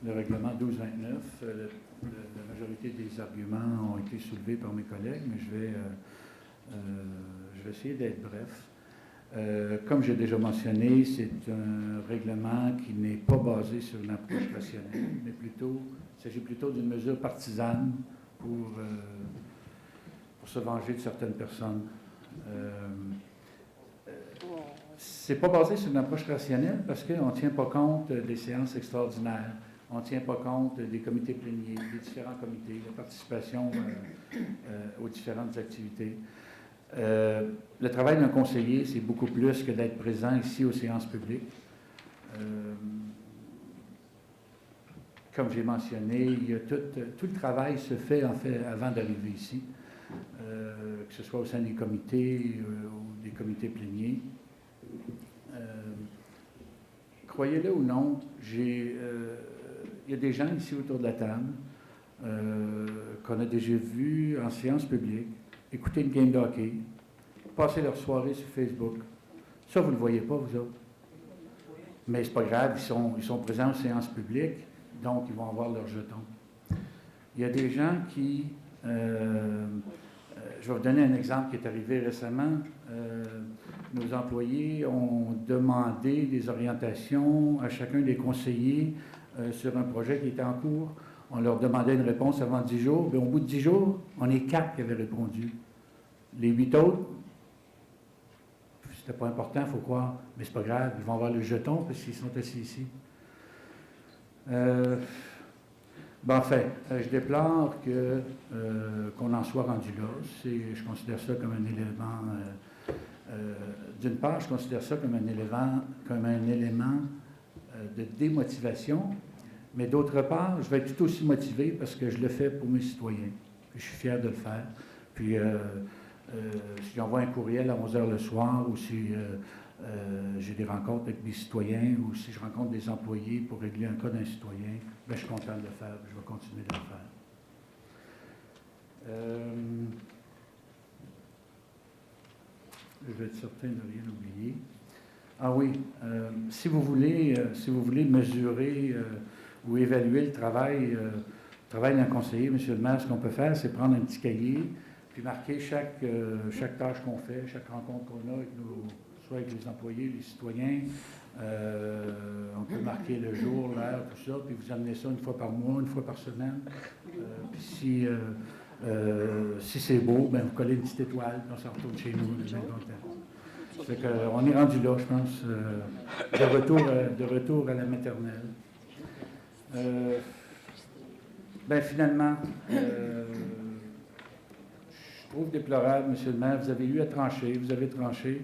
le règlement 1229. La majorité des arguments ont été soulevés par mes collègues, mais je vais essayer d'être bref. Comme j'ai déjà mentionné, c'est un règlement qui n'est pas basé sur une approche rationnelle, mais il s'agit plutôt d'une mesure partisane pour se venger de certaines personnes. C'est pas basé sur une approche rationnelle parce qu'on ne tient pas compte des séances extraordinaires, on ne tient pas compte des comités pléniers, des différents comités, la participation aux différentes activités. Le travail d'un conseiller, c'est beaucoup plus que d'être présent ici aux séances publiques. Comme j'ai mentionné, tout le travail se fait en fait avant d'arriver ici, que ce soit au sein des comités ou des comités pléniers. Croyez-le ou non, il y a des gens ici autour de la table qu'on a déjà vus en séance publique écouter une game de hockey, passer leur soirée sur Facebook. Ça, vous ne le voyez pas, vous autres. Mais c'est pas grave, ils sont présents aux séances publiques, donc ils vont avoir leur jeton. Il y a des gens qui... je vais vous donner un exemple qui est arrivé récemment. Nos employés ont demandé des orientations à chacun des conseillers sur un projet qui était en cours. On leur demandait une réponse avant 10 jours. Bien, au bout de 10 jours, on est 4 qui avaient répondu. Les 8 autres, c'était pas important, il faut croire, mais c'est pas grave, ils vont avoir le jeton parce qu'ils sont assis ici. Je déplore qu'on en soit rendu là. Je considère ça comme un élément... d'une part, je considère ça comme un élément de démotivation, mais d'autre part, je vais être tout aussi motivé parce que je le fais pour mes citoyens. Puis je suis fier de le faire. Puis si j'envoie un courriel à 11h le soir ou si j'ai des rencontres avec des citoyens ou si je rencontre des employés pour régler un cas d'un citoyen, bien, je suis content de le faire. Je vais continuer de le faire. Je vais être certain de rien oublier. Ah oui, si vous voulez mesurer ou évaluer le travail d'un conseiller, M. le maire, ce qu'on peut faire, c'est prendre un petit cahier, puis marquer chaque tâche qu'on fait, chaque rencontre qu'on a avec soit avec les employés, les citoyens. On peut marquer le jour, l'heure, tout ça, puis vous amenez ça une fois par mois, une fois par semaine. Puis si c'est beau, ben vous collez une petite étoile, puis on se retourne chez nous, bien content. Ça fait qu'on est rendu là, je pense, de retour à la maternelle. Finalement, je trouve déplorable, M. le maire, vous avez eu à trancher, vous avez tranché.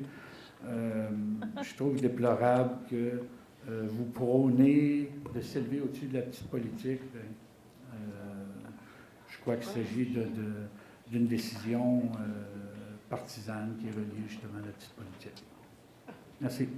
Je trouve déplorable que vous prônez de s'élever au-dessus de la petite politique. Je crois qu'il s'agit d'une décision partisane qui est reliée justement à la petite politique. Merci.